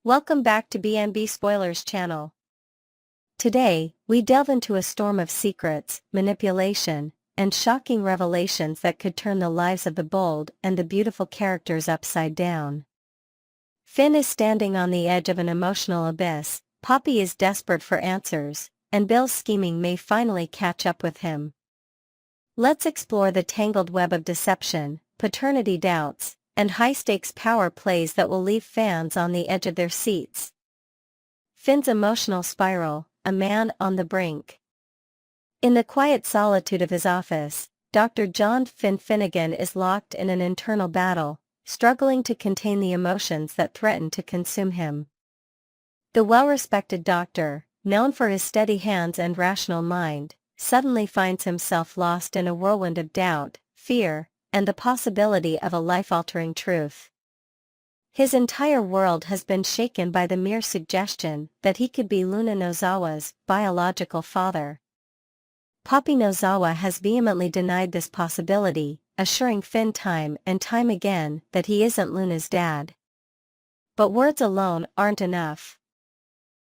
Welcome back to B&B Spoilers channel. Today, we delve into a storm of secrets, manipulation, and shocking revelations that could turn the lives of the bold and the beautiful characters upside down. Finn is standing on the edge of an emotional abyss, Poppy is desperate for answers, and Bill's scheming may finally catch up with him. Let's explore the tangled web of deception, paternity doubts, and high-stakes power plays that will leave fans on the edge of their seats. Finn's emotional spiral, a man on the brink. In the quiet solitude of his office, Dr. John Finn Finnegan is locked in an internal battle, struggling to contain the emotions that threaten to consume him. The well-respected doctor, known for his steady hands and rational mind, suddenly finds himself lost in a whirlwind of doubt, fear, and the possibility of a life-altering truth. His entire world has been shaken by the mere suggestion that he could be Luna Nozawa's biological father. Poppy Nozawa has vehemently denied this possibility, assuring Finn time and time again that he isn't Luna's dad. But words alone aren't enough.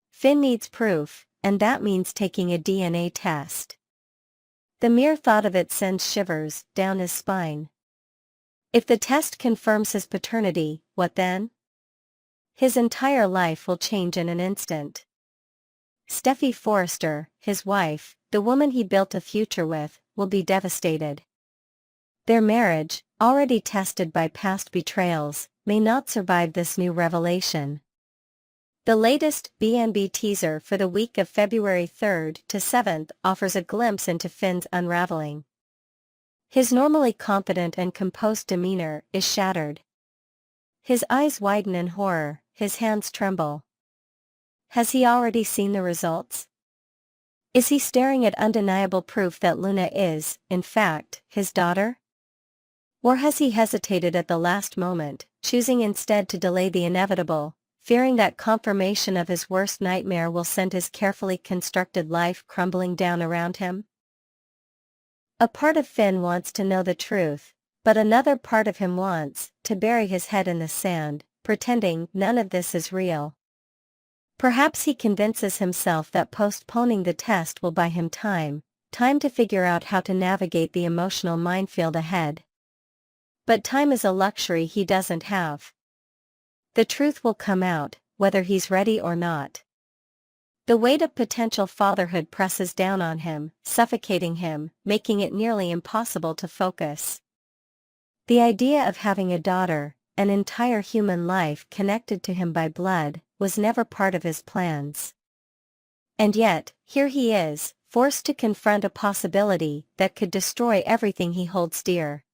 Finn needs proof, and that means taking a DNA test. The mere thought of it sends shivers down his spine. If the test confirms his paternity, what then? His entire life will change in an instant. Steffi Forrester, his wife, the woman he built a future with, will be devastated. Their marriage, already tested by past betrayals, may not survive this new revelation. The latest B&B teaser for the week of February 3rd to 7th offers a glimpse into Finn's unraveling. His normally confident and composed demeanor is shattered. His eyes widen in horror, his hands tremble. Has he already seen the results? Is he staring at undeniable proof that Luna is, in fact, his daughter? Or has he hesitated at the last moment, choosing instead to delay the inevitable, fearing that confirmation of his worst nightmare will send his carefully constructed life crumbling down around him? A part of Finn wants to know the truth, but another part of him wants to bury his head in the sand, pretending none of this is real. Perhaps he convinces himself that postponing the test will buy him time to figure out how to navigate the emotional minefield ahead. But time is a luxury he doesn't have. The truth will come out, whether he's ready or not. The weight of potential fatherhood presses down on him, suffocating him, making it nearly impossible to focus. The idea of having a daughter, an entire human life connected to him by blood, was never part of his plans. And yet, here he is, forced to confront a possibility that could destroy everything he holds dear.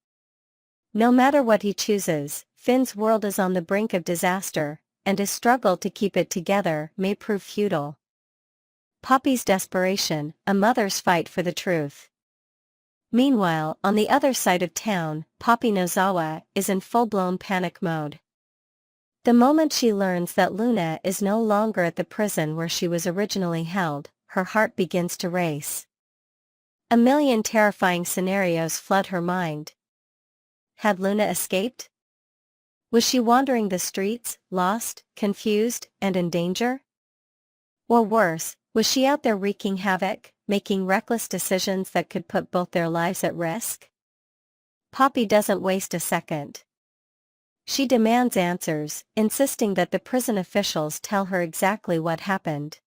No matter what he chooses, Finn's world is on the brink of disaster, and his struggle to keep it together may prove futile. Poppy's desperation, a mother's fight for the truth. Meanwhile, on the other side of town, Poppy Nozawa is in full-blown panic mode. The moment she learns that Luna is no longer at the prison where she was originally held, her heart begins to race. A million terrifying scenarios flood her mind. Had Luna escaped? Was she wandering the streets, lost, confused, and in danger? Or worse, was she out there wreaking havoc, making reckless decisions that could put both their lives at risk? Poppy doesn't waste a second. She demands answers, insisting that the prison officials tell her exactly what happened.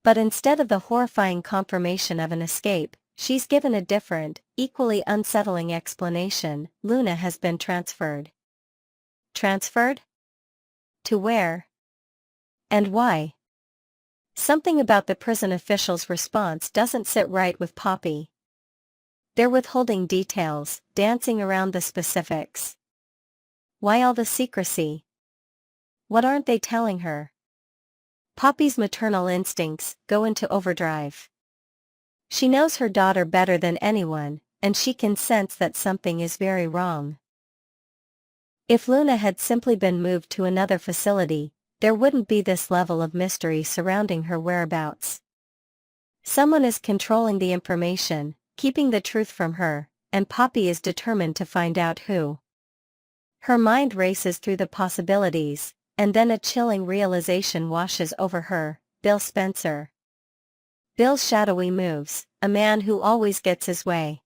But instead of the horrifying confirmation of an escape, she's given a different, equally unsettling explanation: Luna has been transferred. Transferred? To where? And why? Something about the prison officials' response doesn't sit right with Poppy. They're withholding details, dancing around the specifics. Why all the secrecy? What aren't they telling her? Poppy's maternal instincts go into overdrive. She knows her daughter better than anyone, and she can sense that something is very wrong. If Luna had simply been moved to another facility, there wouldn't be this level of mystery surrounding her whereabouts. Someone is controlling the information, keeping the truth from her, and Poppy is determined to find out who. Her mind races through the possibilities, and then a chilling realization washes over her: Bill Spencer. Bill's shadowy moves, a man who always gets his way.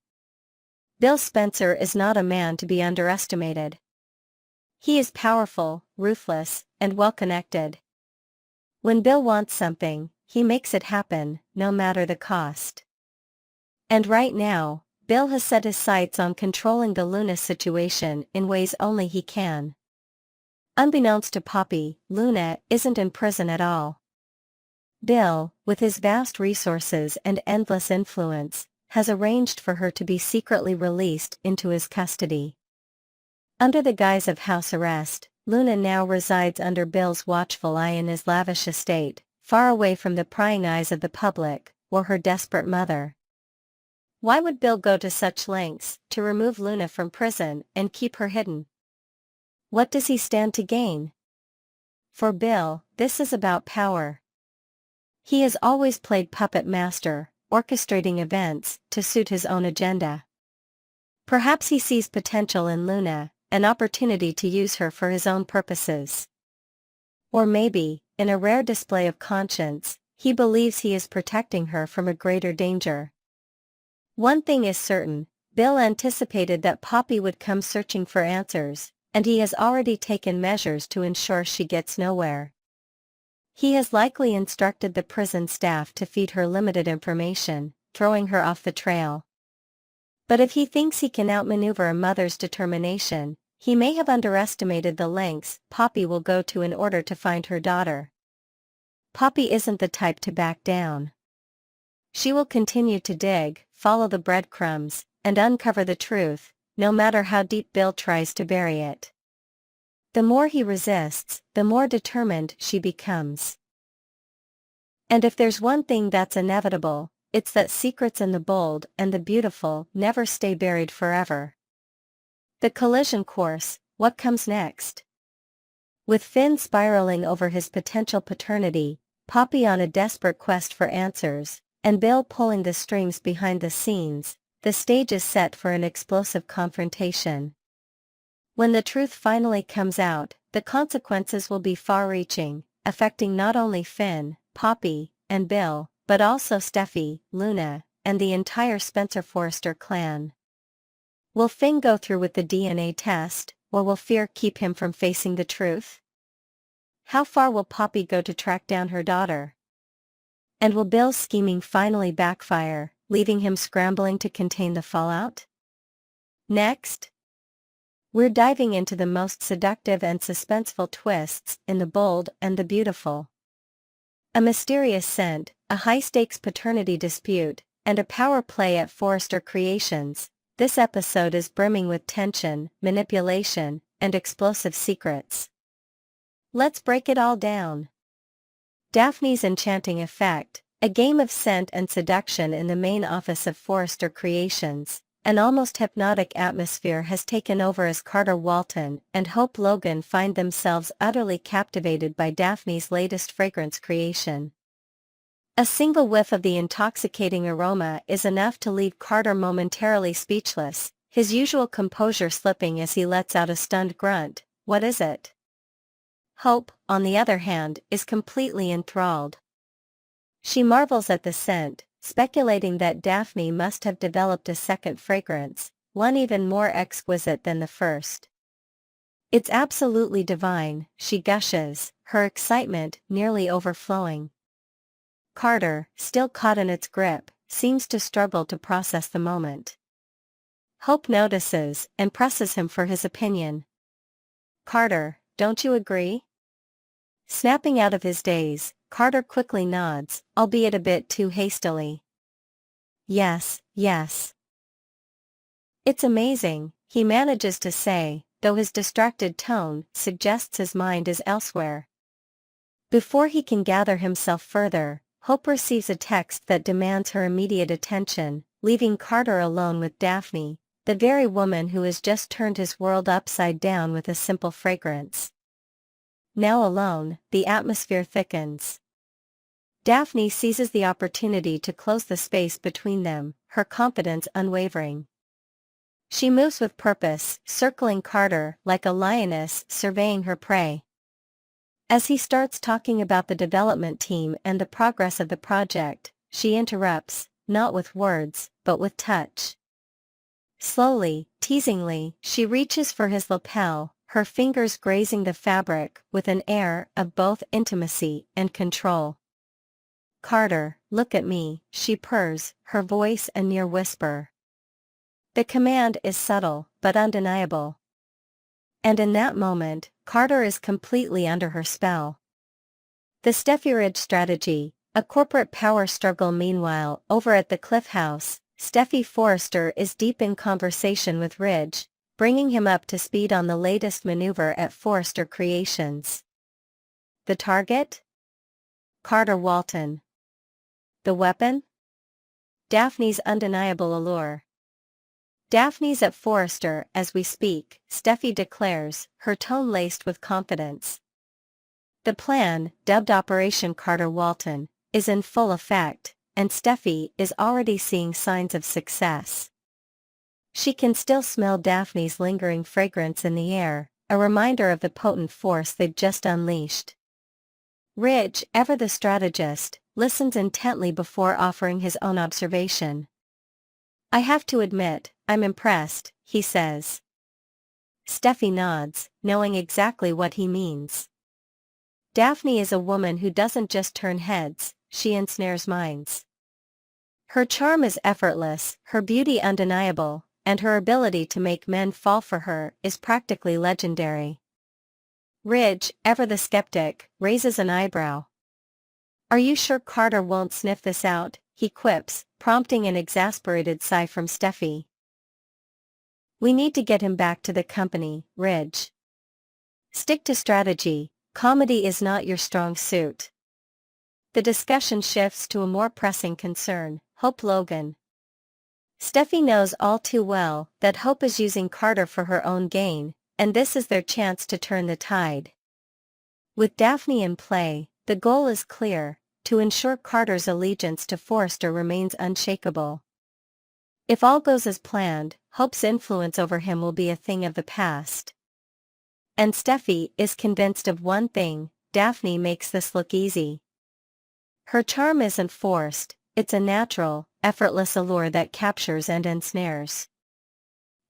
Bill Spencer is not a man to be underestimated. He is powerful, ruthless, and well-connected. When Bill wants something, he makes it happen, no matter the cost. And right now, Bill has set his sights on controlling the Luna situation in ways only he can. Unbeknownst to Poppy, Luna isn't in prison at all. Bill, with his vast resources and endless influence, has arranged for her to be secretly released into his custody. Under the guise of house arrest, Luna now resides under Bill's watchful eye in his lavish estate, far away from the prying eyes of the public, or her desperate mother. Why would Bill go to such lengths to remove Luna from prison and keep her hidden? What does he stand to gain? For Bill, this is about power. He has always played puppet master, orchestrating events to suit his own agenda. Perhaps he sees potential in Luna, an opportunity to use her for his own purposes. Or maybe, in a rare display of conscience, he believes he is protecting her from a greater danger. One thing is certain: Bill anticipated that Poppy would come searching for answers, and he has already taken measures to ensure she gets nowhere. He has likely instructed the prison staff to feed her limited information, throwing her off the trail. But if he thinks he can outmaneuver a mother's determination, he may have underestimated the lengths Poppy will go to in order to find her daughter. Poppy isn't the type to back down. She will continue to dig, follow the breadcrumbs, and uncover the truth, no matter how deep Bill tries to bury it. The more he resists, the more determined she becomes. And if there's one thing that's inevitable, it's that secrets in the bold and the beautiful never stay buried forever. The collision course: what comes next? With Finn spiraling over his potential paternity, Poppy on a desperate quest for answers, and Bill pulling the strings behind the scenes, the stage is set for an explosive confrontation. When the truth finally comes out, the consequences will be far-reaching, affecting not only Finn, Poppy, and Bill, but also Steffi, Luna, and the entire Spencer-Forrester clan. Will Finn go through with the DNA test, or will fear keep him from facing the truth? How far will Poppy go to track down her daughter? And will Bill's scheming finally backfire, leaving him scrambling to contain the fallout? Next, we're diving into the most seductive and suspenseful twists in The Bold and the Beautiful. A mysterious scent, a high-stakes paternity dispute, and a power play at Forrester Creations. This episode is brimming with tension, manipulation, and explosive secrets. Let's break it all down. Daphne's enchanting effect, a game of scent and seduction in the main office of Forrester Creations. An almost hypnotic atmosphere has taken over as Carter Walton and Hope Logan find themselves utterly captivated by Daphne's latest fragrance creation. A single whiff of the intoxicating aroma is enough to leave Carter momentarily speechless, his usual composure slipping as he lets out a stunned grunt. What is it? Hope, on the other hand, is completely enthralled. She marvels at the scent, speculating that Daphne must have developed a second fragrance, one even more exquisite than the first. It's absolutely divine, she gushes, her excitement nearly overflowing. Carter, still caught in its grip, seems to struggle to process the moment. Hope notices and presses him for his opinion. Carter, don't you agree? Snapping out of his daze, Carter quickly nods, albeit a bit too hastily. Yes, yes. It's amazing, he manages to say, though his distracted tone suggests his mind is elsewhere. Before he can gather himself further, Hope receives a text that demands her immediate attention, leaving Carter alone with Daphne, the very woman who has just turned his world upside down with a simple fragrance. Now alone, the atmosphere thickens. Daphne seizes the opportunity to close the space between them, her confidence unwavering. She moves with purpose, circling Carter like a lioness surveying her prey. As he starts talking about the development team and the progress of the project, she interrupts, not with words, but with touch. Slowly, teasingly, she reaches for his lapel, her fingers grazing the fabric with an air of both intimacy and control. "Carter, look at me," she purrs, her voice a near whisper. The command is subtle, but undeniable. And in that moment, Carter is completely under her spell. The Steffi Ridge strategy, a corporate power struggle. Meanwhile, over at the Cliff House, Steffi Forrester is deep in conversation with Ridge, bringing him up to speed on the latest maneuver at Forrester Creations. The target? Carter Walton. The weapon? Daphne's undeniable allure. "Daphne's at Forrester as we speak," Steffi declares, her tone laced with confidence. The plan, dubbed Operation Carter Walton, is in full effect, and Steffi is already seeing signs of success. She can still smell Daphne's lingering fragrance in the air, a reminder of the potent force they've just unleashed. Ridge, ever the strategist, listens intently before offering his own observation. "I have to admit, I'm impressed," he says. Steffi nods, knowing exactly what he means. Daphne is a woman who doesn't just turn heads, she ensnares minds. Her charm is effortless, her beauty undeniable, and her ability to make men fall for her is practically legendary. Ridge, ever the skeptic, raises an eyebrow. "Are you sure Carter won't sniff this out?" he quips, prompting an exasperated sigh from Steffi. "We need to get him back to the company, Ridge. Stick to strategy, comedy is not your strong suit." The discussion shifts to a more pressing concern, Hope Logan. Steffi knows all too well that Hope is using Carter for her own gain, and this is their chance to turn the tide. With Daphne in play, the goal is clear: to ensure Carter's allegiance to Forrester remains unshakable. If all goes as planned, Hope's influence over him will be a thing of the past. And Steffi is convinced of one thing: Daphne makes this look easy. Her charm isn't forced, it's a natural, effortless allure that captures and ensnares.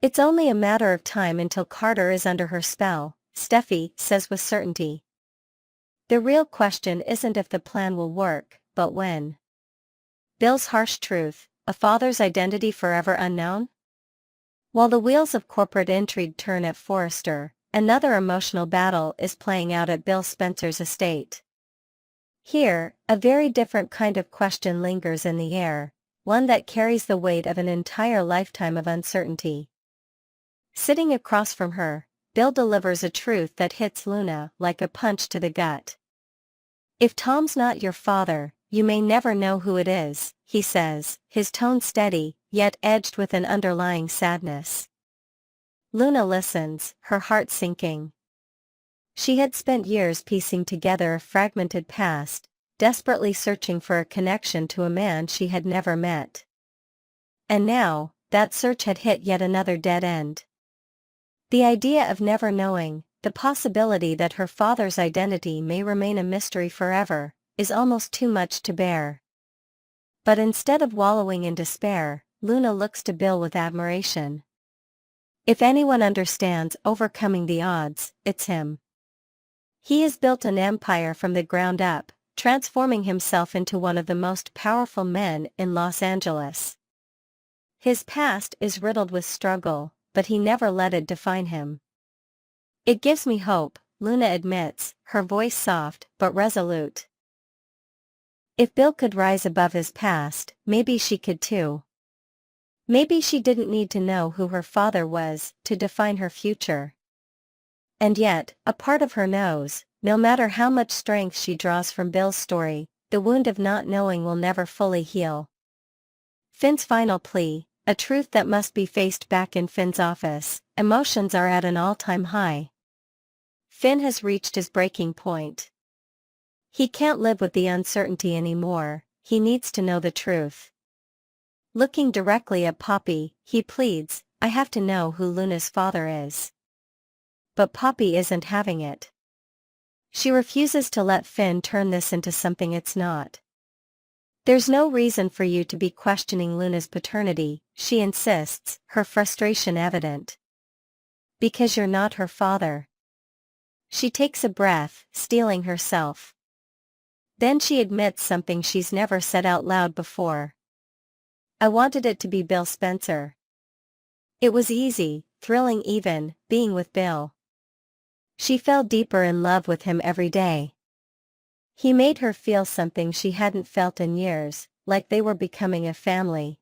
"It's only a matter of time until Carter is under her spell," Steffi says with certainty. The real question isn't if the plan will work, but when. Bill's harsh truth: a father's identity forever unknown? While the wheels of corporate intrigue turn at Forrester, another emotional battle is playing out at Bill Spencer's estate. Here, a very different kind of question lingers in the air, one that carries the weight of an entire lifetime of uncertainty. Sitting across from her, Bill delivers a truth that hits Luna like a punch to the gut. "If Tom's not your father, you may never know who it is," he says, his tone steady, yet edged with an underlying sadness. Luna listens, her heart sinking. She had spent years piecing together a fragmented past, desperately searching for a connection to a man she had never met. And now, that search had hit yet another dead end. The idea of never knowing, the possibility that her father's identity may remain a mystery forever, is almost too much to bear. But instead of wallowing in despair, Luna looks to Bill with admiration. If anyone understands overcoming the odds, it's him. He has built an empire from the ground up, transforming himself into one of the most powerful men in Los Angeles. His past is riddled with struggle, but he never let it define him. "It gives me hope," Luna admits, her voice soft but resolute. If Bill could rise above his past, maybe she could too. Maybe she didn't need to know who her father was to define her future. And yet, a part of her knows, no matter how much strength she draws from Bill's story, the wound of not knowing will never fully heal. Finn's final plea, a truth that must be faced. Back in Finn's office, emotions are at an all-time high. Finn has reached his breaking point. He can't live with the uncertainty anymore, he needs to know the truth. Looking directly at Poppy, he pleads, "I have to know who Luna's father is." But Poppy isn't having it. She refuses to let Finn turn this into something it's not. There's no reason for you to be questioning Luna's paternity, she insists, her frustration evident. Because you're not her father. She takes a breath, steeling herself. Then she admits something she's never said out loud before. I wanted it to be Bill Spencer. It was easy, thrilling even, being with Bill. She fell deeper in love with him every day. He made her feel something she hadn't felt in years, like they were becoming a family.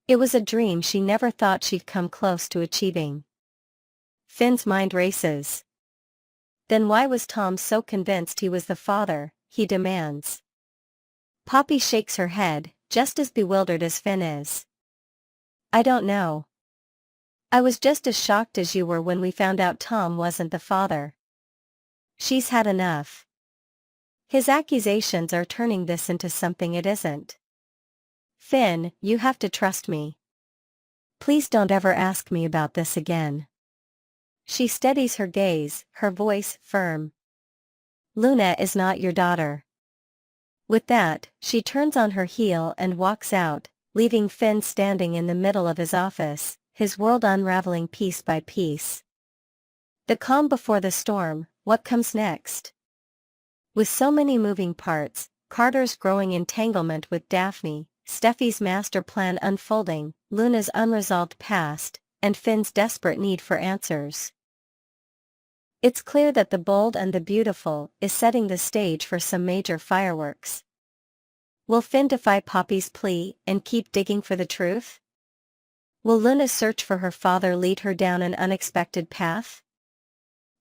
It was a dream she never thought she'd come close to achieving. Finn's mind races. Then why was Tom so convinced he was the father, he demands. Poppy shakes her head, just as bewildered as Finn is. I don't know. I was just as shocked as you were when we found out Tom wasn't the father. She's had enough. His accusations are turning this into something it isn't. Finn, you have to trust me. Please don't ever ask me about this again. She steadies her gaze, her voice firm. Luna is not your daughter. With that, she turns on her heel and walks out, leaving Finn standing in the middle of his office, his world unraveling piece by piece. The calm before the storm, what comes next? With so many moving parts, Carter's growing entanglement with Daphne, Steffi's master plan unfolding, Luna's unresolved past, and Finn's desperate need for answers. It's clear that The Bold and the Beautiful is setting the stage for some major fireworks. Will Finn defy Poppy's plea and keep digging for the truth? Will Luna's search for her father lead her down an unexpected path?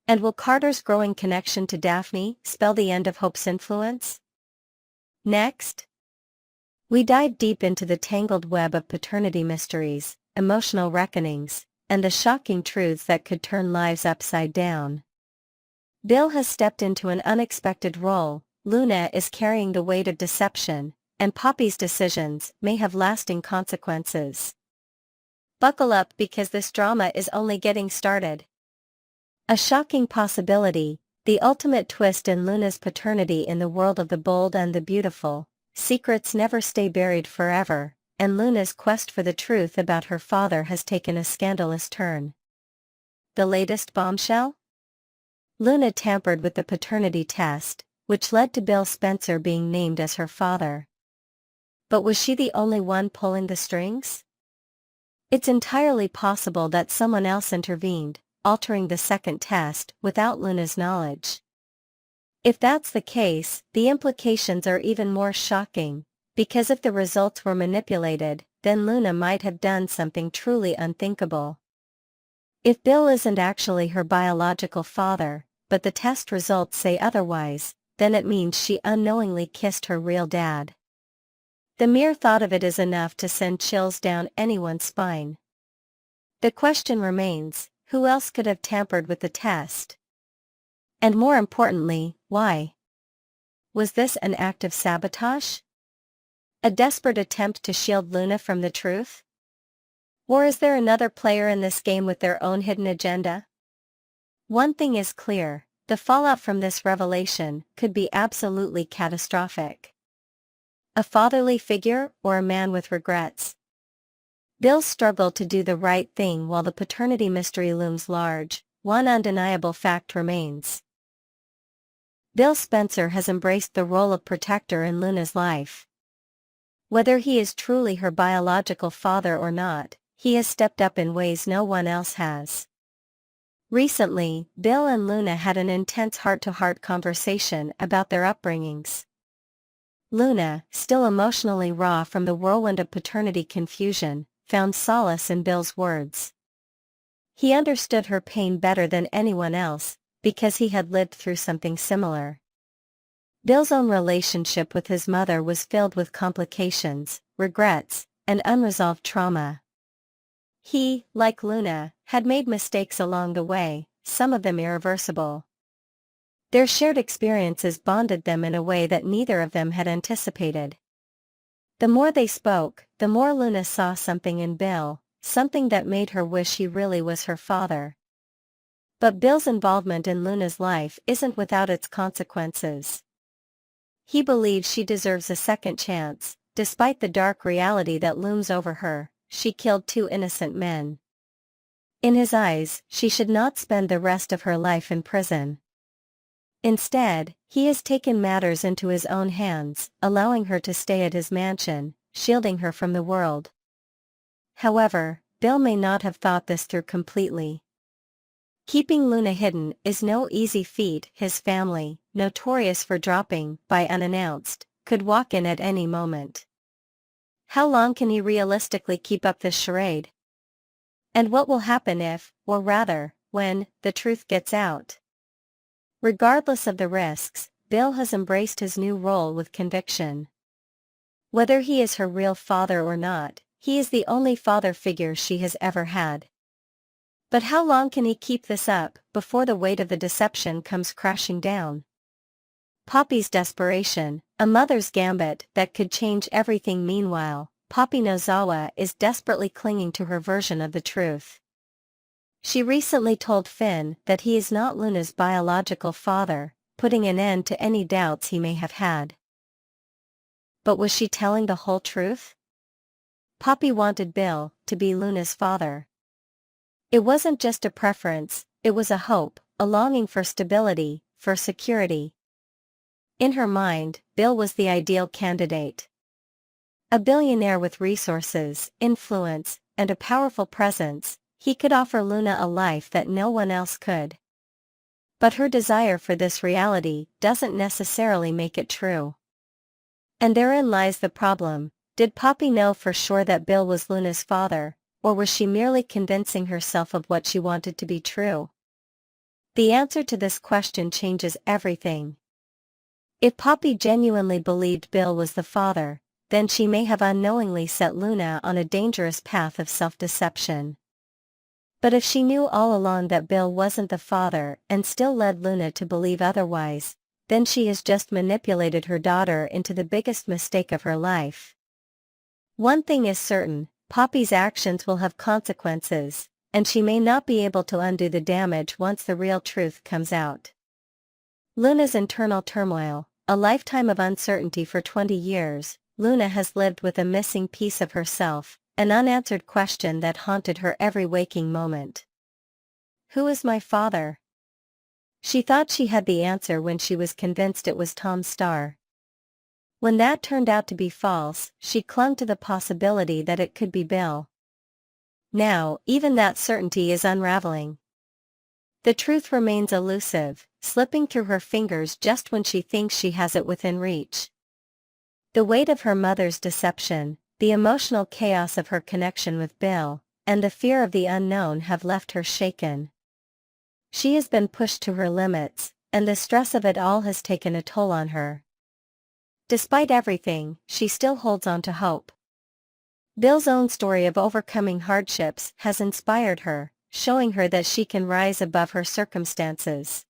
And will Carter's growing connection to Daphne spell the end of Hope's influence? Next, we dive deep into the tangled web of paternity mysteries, emotional reckonings, and the shocking truths that could turn lives upside down. Bill has stepped into an unexpected role, Luna is carrying the weight of deception, and Poppy's decisions may have lasting consequences. Buckle up because this drama is only getting started. A shocking possibility, the ultimate twist in Luna's paternity in the world of The Bold and the Beautiful. Secrets never stay buried forever, and Luna's quest for the truth about her father has taken a scandalous turn. The latest bombshell? Luna tampered with the paternity test, which led to Bill Spencer being named as her father. But was she the only one pulling the strings? It's entirely possible that someone else intervened, altering the second test without Luna's knowledge. If that's the case, the implications are even more shocking, because if the results were manipulated, then Luna might have done something truly unthinkable. If Bill isn't actually her biological father, but the test results say otherwise, then it means she unknowingly kissed her real dad. The mere thought of it is enough to send chills down anyone's spine. The question remains, who else could have tampered with the test? And more importantly, why? Was this an act of sabotage? A desperate attempt to shield Luna from the truth? Or is there another player in this game with their own hidden agenda? One thing is clear, the fallout from this revelation could be absolutely catastrophic. A fatherly figure or a man with regrets? Bill's struggle to do the right thing while the paternity mystery looms large, one undeniable fact remains. Bill Spencer has embraced the role of protector in Luna's life. Whether he is truly her biological father or not, he has stepped up in ways no one else has. Recently, Bill and Luna had an intense heart-to-heart conversation about their upbringings. Luna, still emotionally raw from the whirlwind of paternity confusion, found solace in Bill's words. He understood her pain better than anyone else, because he had lived through something similar. Bill's own relationship with his mother was filled with complications, regrets, and unresolved trauma. He, like Luna, had made mistakes along the way, some of them irreversible. Their shared experiences bonded them in a way that neither of them had anticipated. The more they spoke, the more Luna saw something in Bill, something that made her wish he really was her father. But Bill's involvement in Luna's life isn't without its consequences. He believes she deserves a second chance, despite the dark reality that looms over her: she killed two innocent men. In his eyes, she should not spend the rest of her life in prison. Instead, he has taken matters into his own hands, allowing her to stay at his mansion, shielding her from the world. However, Bill may not have thought this through completely. Keeping Luna hidden is no easy feat. His family, notorious for dropping by unannounced, could walk in at any moment. How long can he realistically keep up this charade? And what will happen if, or rather, when, the truth gets out? Regardless of the risks, Bill has embraced his new role with conviction. Whether he is her real father or not, he is the only father figure she has ever had. But how long can he keep this up, before the weight of the deception comes crashing down? Poppy's desperation, a mother's gambit that could change everything. Meanwhile, Poppy Nozawa is desperately clinging to her version of the truth. She recently told Finn that he is not Luna's biological father, putting an end to any doubts he may have had. But was she telling the whole truth? Poppy wanted Bill to be Luna's father. It wasn't just a preference, it was a hope, a longing for stability, for security. In her mind, Bill was the ideal candidate. A billionaire with resources, influence, and a powerful presence, he could offer Luna a life that no one else could. But her desire for this reality doesn't necessarily make it true. And therein lies the problem: did Poppy know for sure that Bill was Luna's father, or was she merely convincing herself of what she wanted to be true? The answer to this question changes everything. If Poppy genuinely believed Bill was the father, then she may have unknowingly set Luna on a dangerous path of self-deception. But if she knew all along that Bill wasn't the father and still led Luna to believe otherwise, then she has just manipulated her daughter into the biggest mistake of her life. One thing is certain: Poppy's actions will have consequences, and she may not be able to undo the damage once the real truth comes out. Luna's internal turmoil, a lifetime of uncertainty. For 20 years, Luna has lived with a missing piece of herself, an unanswered question that haunted her every waking moment. Who is my father? She thought she had the answer when she was convinced it was Tom Starr. When that turned out to be false, she clung to the possibility that it could be Bill. Now, even that certainty is unraveling. The truth remains elusive, slipping through her fingers just when she thinks she has it within reach. The weight of her mother's deception, the emotional chaos of her connection with Bill, and the fear of the unknown have left her shaken. She has been pushed to her limits, and the stress of it all has taken a toll on her. Despite everything, she still holds on to hope. Bill's own story of overcoming hardships has inspired her, showing her that she can rise above her circumstances.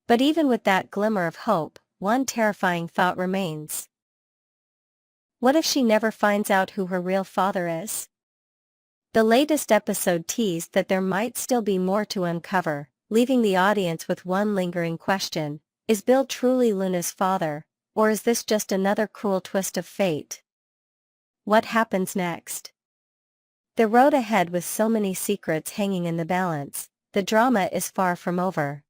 But even with that glimmer of hope, one terrifying thought remains. What if she never finds out who her real father is? The latest episode teased that there might still be more to uncover, leaving the audience with one lingering question: is Bill truly Luna's father, or is this just another cruel twist of fate? What happens next? The road ahead, with so many secrets hanging in the balance, the drama is far from over.